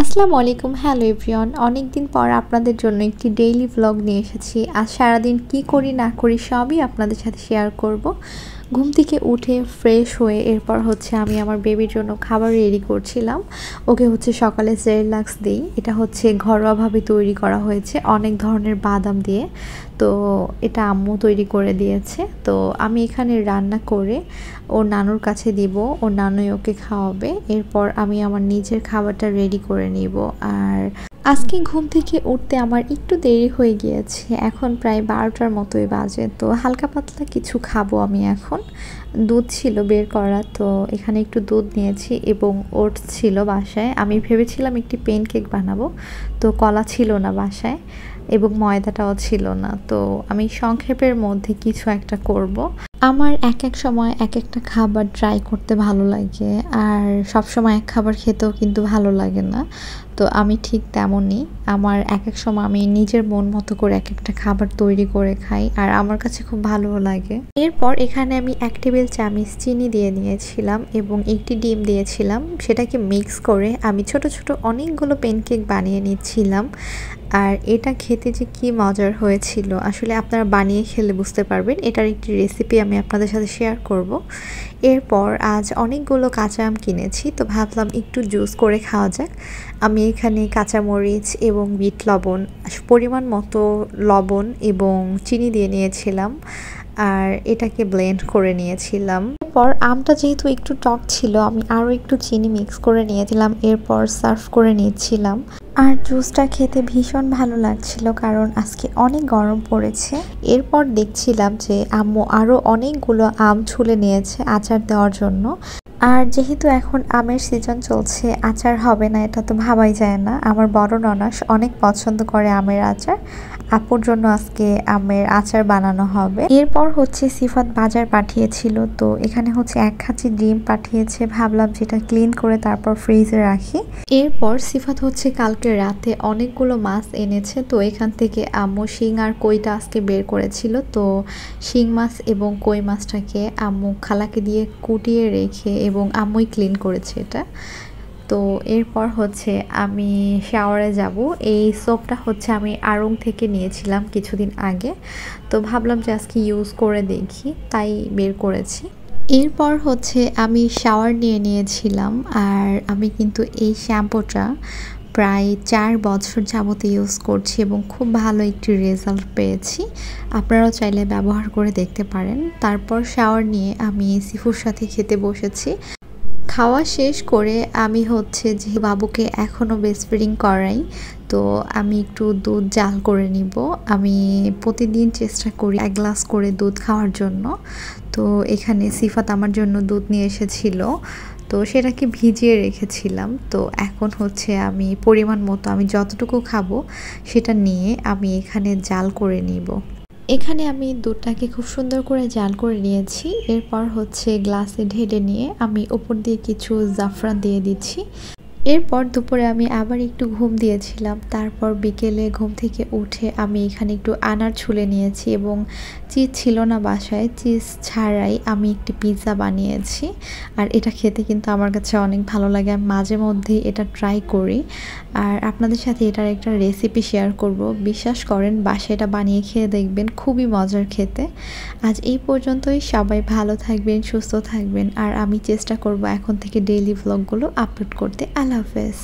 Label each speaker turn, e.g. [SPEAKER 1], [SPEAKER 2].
[SPEAKER 1] আসসালামু আলাইকুম। Hello everyone, অনেকদিন পর আপনাদের জন্য একটি ডেইলি ভ্লগ নিয়ে এসেছি। আজ সারাদিন কি করি না করি সবই আপনাদের সাথে শেয়ার করব। ঘুম থেকে উঠে ফ্রেশ হয়ে এরপর আমি আমার বেবির জন্য খাবার রেডি করছিলাম। ওকে সকালে সেরেলাক্স দিই। এটা ঘরোয়াভাবে তৈরি করা হয়েছে অনেক ধরনের বাদাম দিয়ে। তো এটা আম্মু তৈরি করে দিয়েছে। তো আমি এখানে রান্না করে ওর নানুর কাছে দিব, ওর নানুই ওকে খাওয়াবে। এরপর আমি আমার নিজের খাবারটা রেডি করে নিব। আর আজকে ঘুম থেকে উঠতে আমার একটু দেরি হয়ে গিয়েছে, এখন প্রায় 12টার মতোই বাজে। তো হালকা পাতলা কিছু খাবো আমি এখন। দুধ ছিল বের করা, তো এখানে একটু দুধ নিয়েছি এবং ওটস ছিল বাসায়। আমি ভেবেছিলাম একটি পেনকেক বানাবো, তো কলা ছিল না বাসায় এবং ময়দাটাও ছিল না। তো আমি সংক্ষেপের মধ্যে কিছু একটা করব। আমার এক এক সময় এক একটা খাবার ট্রাই করতে ভালো লাগে, আর সব সময় এক খাবার খেতেও কিন্তু ভালো লাগে না। তো আমি ঠিক তেমনই, আমার এক এক সময় আমি নিজের মন মতো করে এক একটা খাবার তৈরি করে খাই, আর আমার কাছে খুব ভালোও লাগে। এরপর এখানে আমি 1 টেবিল চামচ চিনি দিয়ে নিয়েছিলাম এবং একটি ডিম দিয়েছিলাম। সেটাকে মিক্স করে আমি ছোট ছোট অনেকগুলো পেনকেক বানিয়ে নিচ্ছিলাম। আর এটা খেতে যে কি মজার হয়েছিল, আসলে আপনারা বানিয়ে খেলে বুঝতে পারবেন। এটার একটি রেসিপি আমি আপনাদের সাথে শেয়ার করব। এরপর আজ অনেকগুলো কাঁচা আম কিনেছি, তো ভাবলাম একটু জুস করে খাওয়া যাক। আমি এখানে কাঁচামরিচ এবং বিট লবণ, পরিমাণ মতো লবণ এবং চিনি দিয়ে নিয়েছিলাম, আর এটাকে ব্লেন্ড করে নিয়েছিলাম। এরপর আমটা যেহেতু একটু টক ছিল, আমি আরও একটু চিনি মিক্স করে নিয়েছিলাম। এরপর সার্ভ করে নিচ্ছিলাম। আর জুসটা খেতে ভীষণ ভালো লাগছিল, কারণ আজকে অনেক গরম পড়েছে। এরপর দেখছিলাম যে আম্মু আরও অনেকগুলো আম ছুলে নিয়েছে আচার দেওয়ার জন্য। আর যেহেতু এখন আমের সিজন চলছে, আচার হবে না এটা তো ভাবাই যায় না। আমার বড় ননাস অনেক পছন্দ করে আমের আচার, আপুর জন্য আজকে আমের আচার বানানো হবে। এরপর সিফাত বাজার পাঠিয়েছিল, তো এখানে 1 খাঁচি ডিম পাঠিয়েছে। ভাবলাম যেটা ক্লিন করে তারপর ফ্রিজে রাখি। এরপর সিফাত কালকে রাতে অনেকগুলো মাছ এনেছে, তো এখান থেকে আম্মু শিং আর কইটা আজকে বের করেছিল। তো শিং মাছ এবং কই মাছটাকে আম্মু খালাকে দিয়ে কুটিয়ে রেখে এবং আম্মুই ক্লিন করেছে এটা। তো এরপর আমি শাওয়ারে যাব। এই সোপটা আমি আড়ং থেকে নিয়েছিলাম কিছুদিন আগে, তো ভাবলাম যে আজকে ইউজ করে দেখি, তাই বের করেছি। এরপর আমি শাওয়ার নিয়ে নিয়েছিলাম, আর আমি কিন্তু এই শ্যাম্পুটা প্রায় 4 বছর যাবত ইউজ করছি এবং খুব ভালো একটি রেজাল্ট পেয়েছি। আপনারাও চাইলে ব্যবহার করে দেখতে পারেন। তারপর শাওয়ার নিয়ে আমি সিফুর সাথে খেতে বসেছি। খাওয়া শেষ করে আমি যে বাবুকে এখনও ব্রেস্ট ফিডিং করাই, তো আমি একটু দুধ জাল করে নিব। আমি প্রতিদিন চেষ্টা করি 1 গ্লাস করে দুধ খাওয়ার জন্য। তো এখানে সিফাত আমার জন্য দুধ নিয়ে এসেছিল, তো সেটাকে ভিজিয়ে রেখেছিলাম। তো এখন আমি পরিমাণ মতো আমি যতটুকু খাবো সেটা নিয়ে আমি এখানে জাল করে নিব। এখানে আমি দুধটাকে খুব সুন্দর করে জাল করে নিয়েছি। এরপর গ্লাসে ঢেলে নিয়ে আমি উপর দিয়ে কিছু জাফরান দিয়ে দিচ্ছি। এরপর দুপুরে আমি আবার একটু ঘুম দিয়েছিলাম। তারপর বিকেলে ঘুম থেকে উঠে আমি এখানে একটু আনার ছুলে নিয়েছি এবং চিজ ছিল না বাসায়, চিজ ছাড়াই আমি একটি পিৎজা বানিয়েছি। আর এটা খেতে কিন্তু আমার কাছে অনেক ভালো লাগে, আমি মাঝে মধ্যেই এটা ট্রাই করি। আর আপনাদের সাথে এটার একটা রেসিপি শেয়ার করব। বিশ্বাস করেন, বাসায় এটা বানিয়ে খেয়ে দেখবেন, খুবই মজার খেতে। আজ এই পর্যন্তই। সবাই ভালো থাকবেন, সুস্থ থাকবেন, আর আমি চেষ্টা করব এখন থেকে ডেইলি ভ্লগগুলো আপলোড করতে। আল্লাহ হাফেজ।